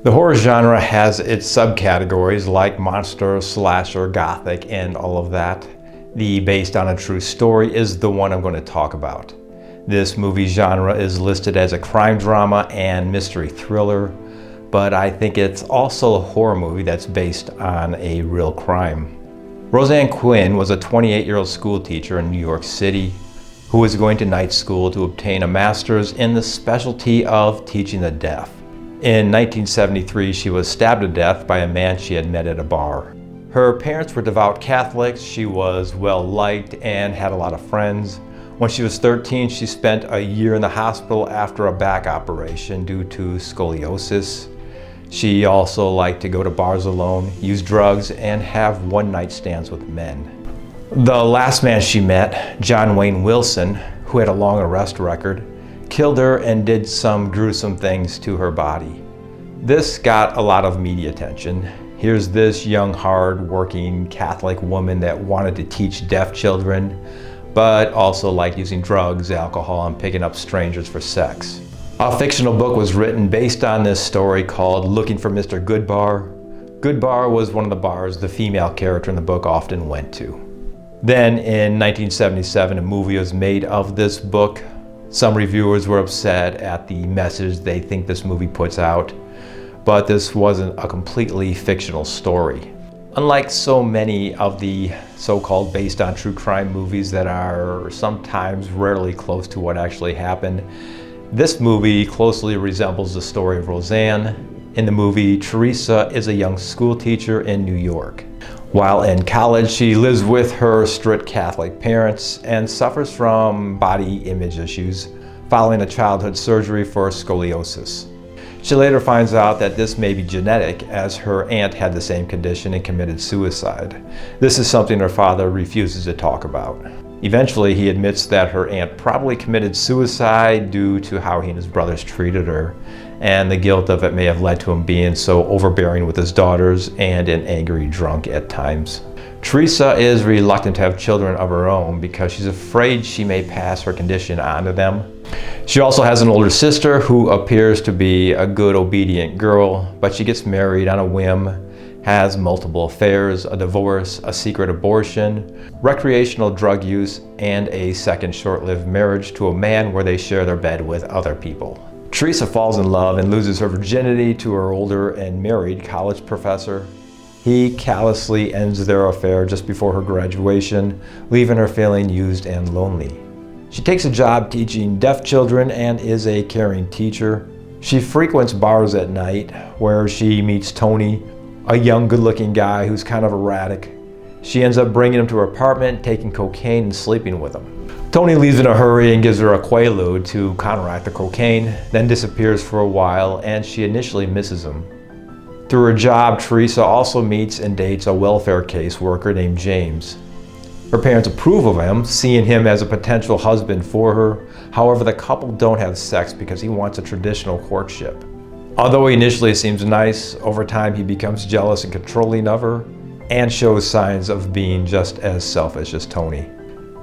The horror genre has its subcategories like monster, slasher, gothic, and all of that. The based on a true story is the one I'm going to talk about. This movie genre is listed as a crime drama and mystery thriller, but I think it's also a horror movie that's based on a real crime. Roseanne Quinn was a 28-year-old school teacher in New York City who was going to night school to obtain a master's in the specialty of teaching the deaf. In 1973, she was stabbed to death by a man she had met at a bar. Her parents were devout Catholics, she was well-liked and had a lot of friends. When she was 13, she spent a year in the hospital after a back operation due to scoliosis. She also liked to go to bars alone, use drugs, and have one-night stands with men. The last man she met, John Wayne Wilson, who had a long arrest record, killed her and did some gruesome things to her body. This got a lot of media attention. Here's this young, hard-working Catholic woman that wanted to teach deaf children, but also liked using drugs, alcohol, and picking up strangers for sex. A fictional book was written based on this story called Looking for Mr. Goodbar. Goodbar was one of the bars the female character in the book often went to. Then in 1977, a movie was made of this book. Some reviewers were upset at the message they think this movie puts out, but this wasn't a completely fictional story. Unlike so many of the so-called based on true crime movies that are sometimes rarely close to what actually happened, this movie closely resembles the story of Roseanne. In the movie, Teresa is a young school teacher in New York. While in college, she lives with her strict Catholic parents and suffers from body image issues following a childhood surgery for scoliosis. She later finds out that this may be genetic, as her aunt had the same condition and committed suicide. This is something her father refuses to talk about. Eventually, he admits that her aunt probably committed suicide due to how he and his brothers treated her, and the guilt of it may have led to him being so overbearing with his daughters and an angry drunk at times. Teresa is reluctant to have children of her own because she's afraid she may pass her condition on to them. She also has an older sister who appears to be a good, obedient girl, but she gets married on a whim, has multiple affairs, a divorce, a secret abortion, recreational drug use, and a second short-lived marriage to a man where they share their bed with other people. Teresa falls in love and loses her virginity to her older and married college professor. He callously ends their affair just before her graduation, leaving her feeling used and lonely. She takes a job teaching deaf children and is a caring teacher. She frequents bars at night where she meets Tony, a young, good-looking guy who's kind of erratic. She ends up bringing him to her apartment, taking cocaine, and sleeping with him. Tony leaves in a hurry and gives her a Quaalude to counteract the cocaine, then disappears for a while, and she initially misses him. Through her job, Teresa also meets and dates a welfare caseworker named James. Her parents approve of him, seeing him as a potential husband for her. However, the couple don't have sex because he wants a traditional courtship. Although he initially seems nice, over time he becomes jealous and controlling of her, and shows signs of being just as selfish as Tony.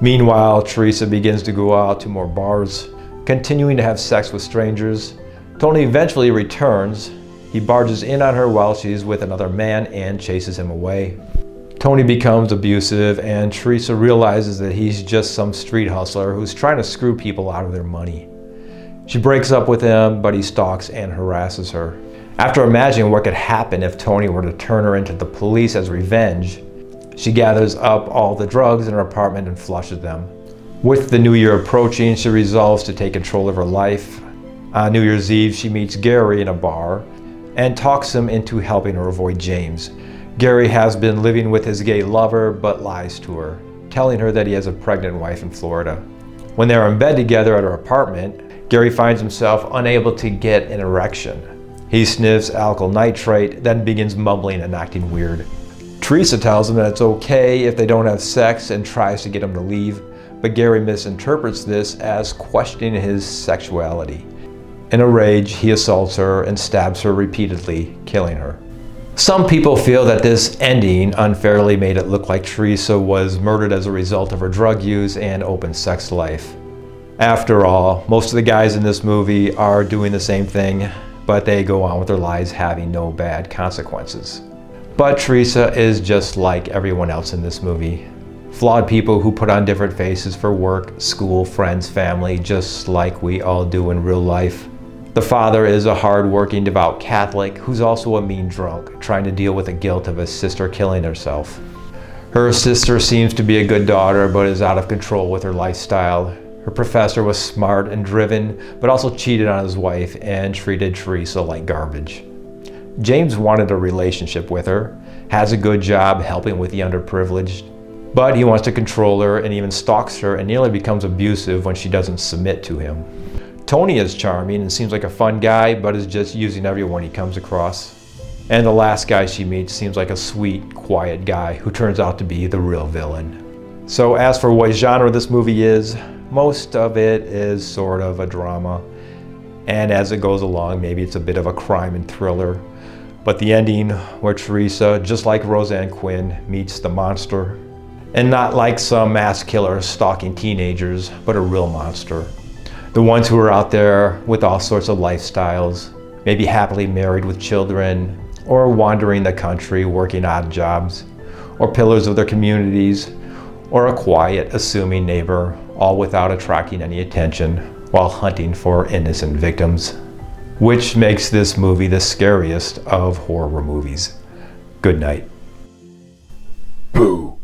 Meanwhile, Teresa begins to go out to more bars, continuing to have sex with strangers. Tony eventually returns. He barges in on her while she's with another man and chases him away. Tony becomes abusive, and Teresa realizes that he's just some street hustler who's trying to screw people out of their money. She breaks up with him, but he stalks and harasses her. After imagining what could happen if Tony were to turn her into the police as revenge, she gathers up all the drugs in her apartment and flushes them. With the new year approaching, she resolves to take control of her life. On New Year's Eve, she meets Gary in a bar and talks him into helping her avoid James. Gary has been living with his gay lover, but lies to her, telling her that he has a pregnant wife in Florida. When they are in bed together at her apartment, Gary finds himself unable to get an erection. He sniffs alkyl nitrate, then begins mumbling and acting weird. Teresa tells him that it's okay if they don't have sex and tries to get him to leave, but Gary misinterprets this as questioning his sexuality. In a rage, he assaults her and stabs her repeatedly, killing her. Some people feel that this ending unfairly made it look like Teresa was murdered as a result of her drug use and open sex life. After all, most of the guys in this movie are doing the same thing, but they go on with their lives having no bad consequences. But Teresa is just like everyone else in this movie. Flawed people who put on different faces for work, school, friends, family, just like we all do in real life. The father is a hard-working, devout Catholic who's also a mean drunk, trying to deal with the guilt of his sister killing herself. Her sister seems to be a good daughter, but is out of control with her lifestyle. Her professor was smart and driven, but also cheated on his wife and treated Teresa like garbage. James wanted a relationship with her, has a good job helping with the underprivileged, but he wants to control her and even stalks her and nearly becomes abusive when she doesn't submit to him. Tony is charming and seems like a fun guy, but is just using everyone he comes across. And the last guy she meets seems like a sweet, quiet guy who turns out to be the real villain. So as for what genre this movie is, most of it is sort of a drama. And as it goes along, maybe it's a bit of a crime and thriller. But the ending, where Teresa, just like Roseanne Quinn, meets the monster, and not like some mass killer stalking teenagers, but a real monster. The ones who are out there with all sorts of lifestyles, maybe happily married with children, or wandering the country working odd jobs, or pillars of their communities, or a quiet, assuming neighbor, all without attracting any attention while hunting for innocent victims. Which makes this movie the scariest of horror movies. Good night. Boo.